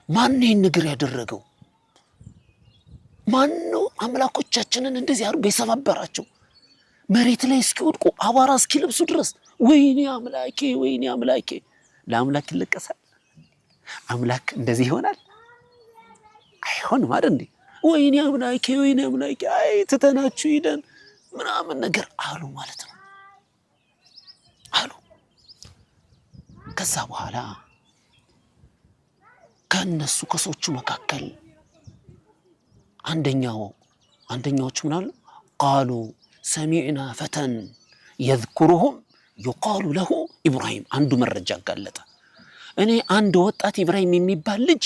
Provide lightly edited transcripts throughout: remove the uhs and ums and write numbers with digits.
ማን ይህን ነገር ያደረገው? ማን ነው አምላኮቻችንን እንደዚህ አድርጎ የሰባበራቸው? መሬት ላይ እስኪወድቁ አቧራ እስኪለብሱ ድረስ ወይኔ አምላኬ ወይኔ አምላኬ። ለአምላክ ይለቀሳል? አምላክ እንደዚህ ይሆናል? አይሆንም አይደል እንዴ? ወይኔ አምላኬ ወይኔ አምላኬ አይ ትተናችሁ ሄደን ምናምን ነገር አሉ ማለት ነው አሉ። ከዛ በኋላ ከነሱ ከሰዎቹ መካከል አንደኛዎቹ ምን አሉ? ቃሉ ሰሚዕና ፈተን የዝኩሩሁም ይቃሉ ለሁ ኢብራሂም። አንዱ መረጃ አጋለጠ። እኔ አንድ ወጣት ኢብራሂም የሚባል ልጅ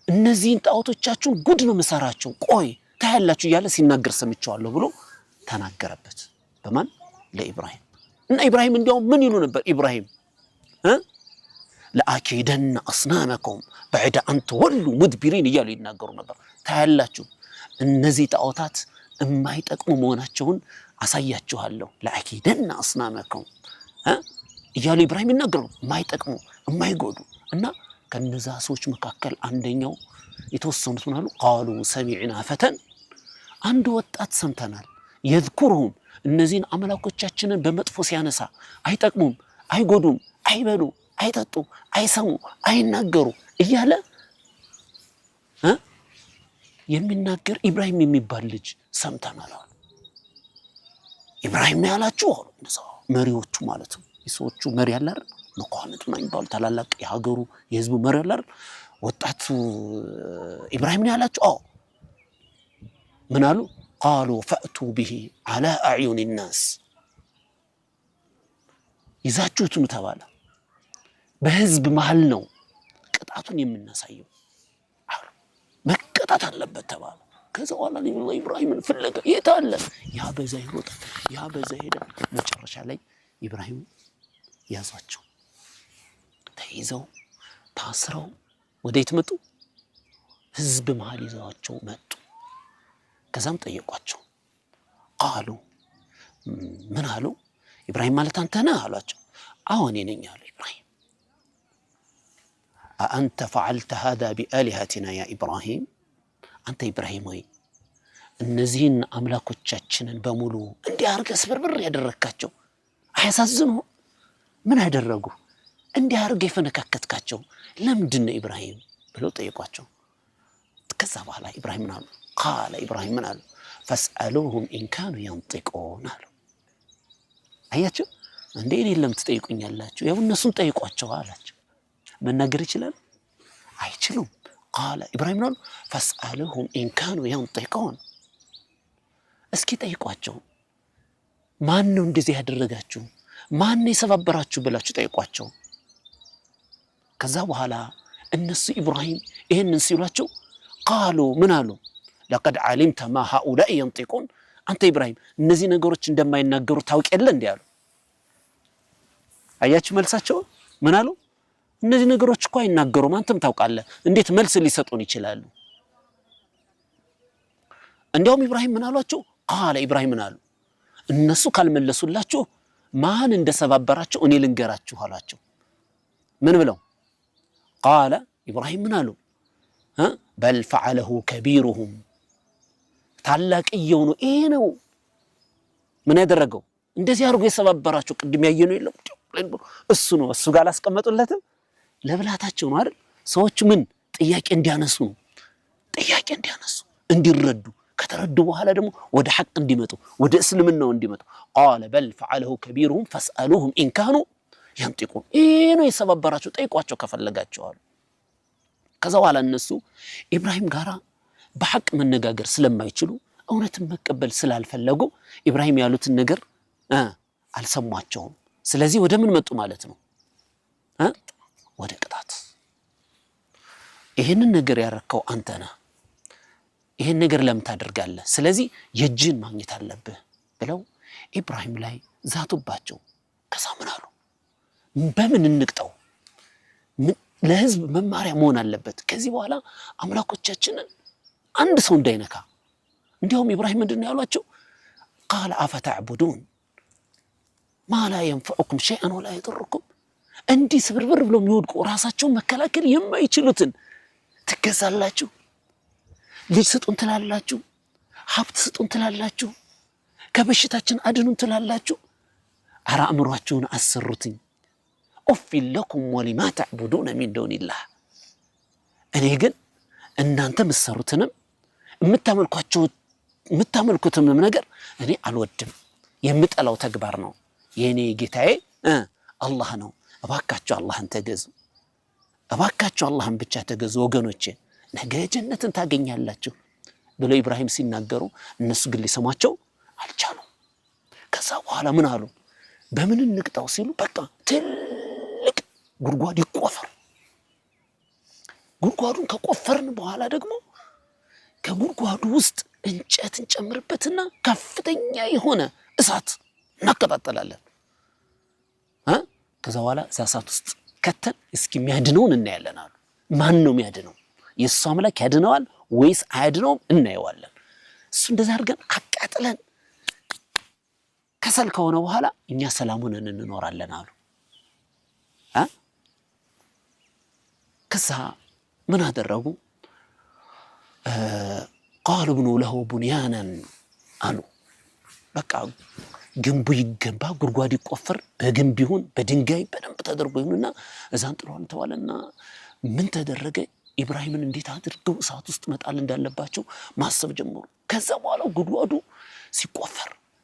እነዚህን ጣዖቶቻችሁን ጉድ ነው መሰራቸው፣ ቆይ ታያላችሁ እያለ ሲናገር ሰምቻለሁ ብሎ ተናገረበት። በማን? ለኢብራሂም። እና ኢብራሂም እንዲያውም ምን ይሉ ነበር? ኢብራሂም ለአኪደነ አስናመኩም በዕደ አንተ ወሉ ሙድቢሪን እያሉ ይናገሩ ነበር። ታያላችሁ እነዚህ ጣዖታት የማይጠቅሙ መሆናቸውን አሳያችኋለሁ። ለአኪደነ አስናመኩም እያሉ ኢብራሂም ይናገሩ፣ የማይጠቅሙ የማይጎዱ። እና ከነዛ ሰዎች መካከል አንደኛው የተወሰኑት ምን አሉ? ቃሉ ሰሚዕና ፈተን፣ አንድ ወጣት ሰምተናል፣ የዝኩሩሁም እነዚህን አምላኮቻችንን በመጥፎ ሲያነሳ፣ አይጠቅሙም፣ አይጎዱም፣ አይበሉ፣ አይጠጡ፣ አይሰሙ፣ አይናገሩ እያለ የሚናገር ኢብራሂም የሚባል ልጅ ሰምተናል አሉ። ኢብራሂም ያላችሁ አሉ እንደዛው መሪዎቹ ማለት ነው። የሰዎቹ መሪ ያለ አይደል? መኳንንቱ ነው የሚባሉ ታላላቅ የሀገሩ የህዝቡ መሪ ያለ አይደል? ወጣቱ ኢብራሂም ያላችሁ? አዎ። ምን አሉ? ቃሉ ፈእቱ ቢሂ ዐላ አዕዩን ናስ፣ ይዛችሁት ኑ ተባለ። በህዝብ መሃል ነው ቅጣቱን የምናሳየው አሉ። መቀጣት አለበት ተባለ። ከዛ በኋላ ኢብራሂምን ፍለገ የት አለ? ያ በዛ ይሮጣል፣ ያ በዛ ሄዳል። መጨረሻ ላይ ኢብራሂም ያዟቸው፣ ተይዘው ታስረው ወዴት መጡ? ህዝብ መሃል ይዘዋቸው መጡ። ከዛም ጠየቋቸው። ቃሉ ምን አሉ? ኢብራሂም ማለት አንተ ነህ አሏቸው። አዎ እኔ ነኝ አሉ ኢብራሂም። አአንተ ፈዐልተ ሃዛ ቢአሊሀቲና ያ ኢብራሂም፣ አንተ ኢብራሂም ወይ እነዚህን አምላኮቻችንን በሙሉ እንዲህ አድርገህ ስብርብር ያደረግካቸው አያሳዝኑ? ምን አደረጉ? እንዲህ አድርገህ የፈነካከትካቸው ለምንድን ነው ኢብራሂም ብለው ጠየቋቸው። ከዛ በኋላ ኢብራሂም ምን አሉ? ቃለ ኢብራሂም ምን አሉ? ፈስአሉሁም ኢንካኑ የንጢቁን አሉ። አያችሁ እንዴ እኔን ለምን ትጠይቁኛላችሁ? ያው እነሱን ጠይቋቸው አላቸው። መናገር ይችላል? አይችሉም። ቃለ ኢብራሂም ምን አሉ? ፈስአሉሁም ኢንካኑ የንጢቁን፣ እስኪ ጠይቋቸው። ማን ነው እንደዚህ ያደረጋችሁ? ማን ነው የሰባበራችሁ ብላችሁ ጠይቋቸው። ከዛ በኋላ እነሱ ኢብራሂም ይሄንን ሲሏቸው ቃሉ ምን አሉ? ለቀድ ዓሊምተ ማ ሃኡላኢ የንጢቁን፣ አንተ ኢብራሂም እነዚህ ነገሮች እንደማይናገሩ ታውቅ የለ እንዴ አሉ። አያችሁ መልሳቸው ምን አሉ? እነዚህ ነገሮች እኮ አይናገሩም፣ አንተም ታውቃለህ፣ እንዴት መልስ ሊሰጡን ይችላሉ? እንዲያውም ኢብራሂም ምን አሏቸው? ቃለ ኢብራሂም ምን አሉ? እነሱ ካልመለሱላችሁ ማን እንደሰባበራቸው እኔ ልንገራችሁ አሏቸው። ምን ብለው? ቃለ ኢብራሂም ምን አሉ? በል ፈዐለሁ ከቢሩሁም፣ ታላቅየው ነው ይሄ ነው ምን ያደረገው እንደዚህ አድርጎ የሰባበራቸው። ቅድም ያየነው የለም እሱ ነው። እሱ ጋር አላስቀመጡለትም? ለብላታቸው ነው አይደል? ሰዎች ምን ጥያቄ እንዲያነሱ ነው፣ ጥያቄ እንዲያነሱ እንዲረዱ፣ ከተረዱ በኋላ ደግሞ ወደ ሐቅ እንዲመጡ፣ ወደ እስልምናው እንዲመጡ። ቃለ በል ፈዐለሁ ከቢሩሁም ፈስአሉሁም ኢንካኑ የንጢቁን፣ ይሄ ነው የሰባበራቸው፣ ጠይቋቸው ከፈለጋቸው አሉ። ከዛ በኋላ እነሱ ኢብራሂም ጋራ በሐቅ መነጋገር ስለማይችሉ እውነትን መቀበል ስላልፈለጉ ኢብራሂም ያሉትን ነገር አልሰሟቸውም። ስለዚህ ወደ ምን መጡ ማለት ነው? ወደ ቅጣት። ይሄንን ነገር ያረከው አንተ ነህ፣ ይሄን ነገር ለምን ታደርጋለህ? ስለዚህ የእጅን ማግኘት አለብህ ብለው ኢብራሂም ላይ ዛቱባቸው። ከዛ ምን አሉ? በምን እንቅጠው? ለህዝብ መማሪያ መሆን አለበት። ከዚህ በኋላ አምላኮቻችንን አንድ ሰው እንዳይነካ። እንዲያውም ኢብራሂም ምንድነው ያሏቸው? ቃለ አፈተዕቡዱን ማ ላ የንፈዑኩም ሸይአን ወላ የضሩኩም፣ እንዲህ ስብርብር ብለው የሚወድቁ ራሳቸውን መከላከል የማይችሉትን ትገዛላችሁ? ልጅ ስጡን ትላላችሁ? ሀብት ስጡን ትላላችሁ? ከበሽታችን አድኑን ትላላችሁ? አራ አእምሯችሁን አሰሩትኝ። ኡፊን ለኩም ወሊማ ተዕቡዱነ ሚን ዱኒላህ። እኔ ግን እናንተ ምሰሩትንም የምታመልኩትንም ነገር እኔ አልወድም፣ የምጠላው ተግባር ነው። የኔ ጌታዬ አላህ ነው። እባካችሁ አላህን ተገዙ፣ እባካችሁ አላህን ብቻ ተገዙ ወገኖቼ፣ ነገ ጀነትን ታገኛላችሁ ብሎ ኢብራሂም ሲናገሩ እነሱ ግን ሊሰማቸው አልቻሉም። ከዛ በኋላ ምን አሉ? በምን እንቅጣው ሲሉ በቃ ትልቅ ጉድጓድ ይቆፈር። ጉድጓዱን ከቆፈርን በኋላ ደግሞ ከጉድጓዱ ውስጥ እንጨት እንጨምርበትና ከፍተኛ የሆነ እሳት እናቀጣጠላለን። ከዛ በኋላ እሳት ውስጥ ከተን እስኪ የሚያድነውን እናያለን አሉ። ማን ነው የሚያድነው? የእሱ አምላክ ያድነዋል ወይስ አያድነውም? እናየዋለን። እሱ እንደዛ አድርገን አቃጥለን ከሰል ከሆነ በኋላ እኛ ሰላሙን እንኖራለን አሉ። ከዛ ምን አደረጉ? ቃሉ ብኑ ለሁ ቡንያናን አሉ። በቃ ግንቡ ይገንባ፣ ጉድጓድ ይቆፈር፣ በግንብ ይሁን በድንጋይ በደንብ ተደርጎ ይሁንና እዛን ጥሏል ተባለና ምን ተደረገ? ኢብራሂምን እንዴት አድርገው እሳት ውስጥ መጣል እንዳለባቸው ማሰብ ጀመሩ። ከዛ በኋላ ጉድጓዱ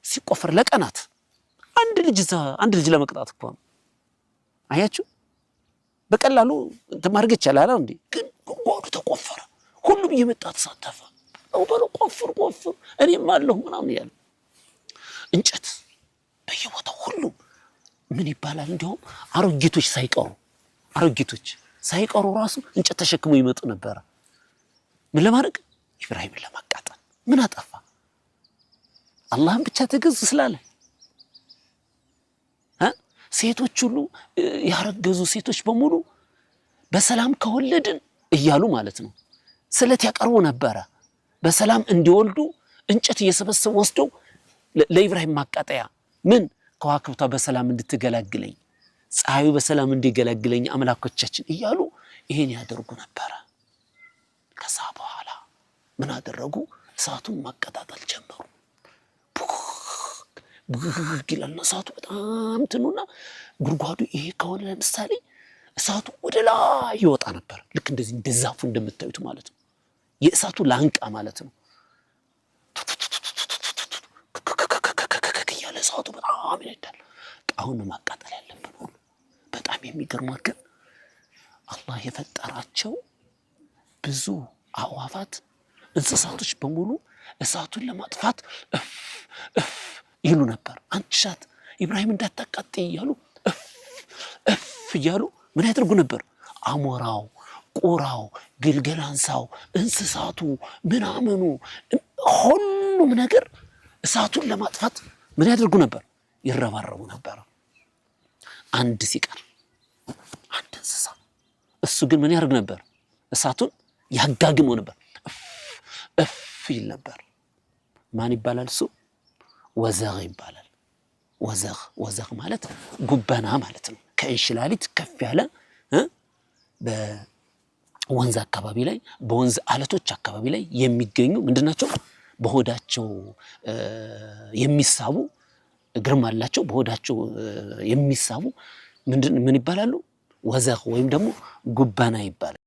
ሲቆፈር ለቀናት አንድ ልጅ ለመቅጣት እኮ ነው። አያችሁ፣ በቀላሉ ተማርገ ይችላል እንዴ? ግን ጉድጓዱ ተቆፈረ። ሁሉም እየመጣ ተሳተፈ። በለው ቆፍር እኔም አለሁ ምናምን ያለ እንጨት በየቦታው ሁሉም ምን ይባላል? እንዲያውም አሮጊቶች ሳይቀሩ ራሱ እንጨት ተሸክመው ይመጡ ነበር። ምን ለማድረግ? ኢብራሂምን ለማቃጠል። ምን አጠፋ? አላህን ብቻ ተገዙ ስላለ። ሴቶች ሁሉ ያረገዙ ሴቶች በሙሉ በሰላም ከወለድን እያሉ ማለት ነው ስለት ያቀርቡ ነበረ። በሰላም እንዲወልዱ እንጨት እየሰበሰቡ ወስደው ለኢብራሂም ማቃጠያ ምን ከዋክብቷ በሰላም እንድትገላግለኝ፣ ፀሐዩ በሰላም እንዲገላግለኝ አምላኮቻችን እያሉ ይሄን ያደርጉ ነበረ። ከዛ በኋላ ምን አደረጉ? እሳቱን ማቀጣጠል ጀመሩ። ይላል እሳቱ በጣም ትኑና ጉድጓዱ ይሄ ከሆነ ለምሳሌ እሳቱ ወደ ላይ ይወጣ ነበር። ልክ እንደዚህ እንደዛፉ እንደምታዩት ማለት ነው። የእሳቱ ላንቃ ማለት ነው። ያለ እሳቱ በጣም ይነዳል። አሁን ማቃጠል ያለብን ሁሉ በጣም የሚገርመው ግን አላህ የፈጠራቸው ብዙ አዕዋፋት እንስሳቶች በሙሉ እሳቱን ለማጥፋት ይሉ ነበር። አንቻት ኢብራሂም እንዳታቃጥይ እያሉ እያሉ ምን ያደርጉ ነበር? አሞራው፣ ቁራው፣ ግልገላንሳው፣ እንስሳቱ ምናምኑ ሁሉም ነገር እሳቱን ለማጥፋት ምን ያደርጉ ነበር? ይረባረቡ ነበር። አንድ ሲቀር አንድ እንስሳ እሱ ግን ምን ያደርግ ነበር? እሳቱን ያጋግመው ነበር። ይል ነበር። ማን ይባላል እሱ? ወዘግ ይባላል። ወዘግ ማለት ጉበና ማለት ነው። ከእንሽላሊት ከፍ ያለ በወንዝ አካባቢ ላይ በወንዝ አለቶች አካባቢ ላይ የሚገኙ ምንድናቸው? በሆዳቸው የሚሳቡ እግርም አላቸው። በሆዳቸው የሚሳቡ ምን ይባላሉ? ወዘግ ወይም ደግሞ ጉበና ይባላል።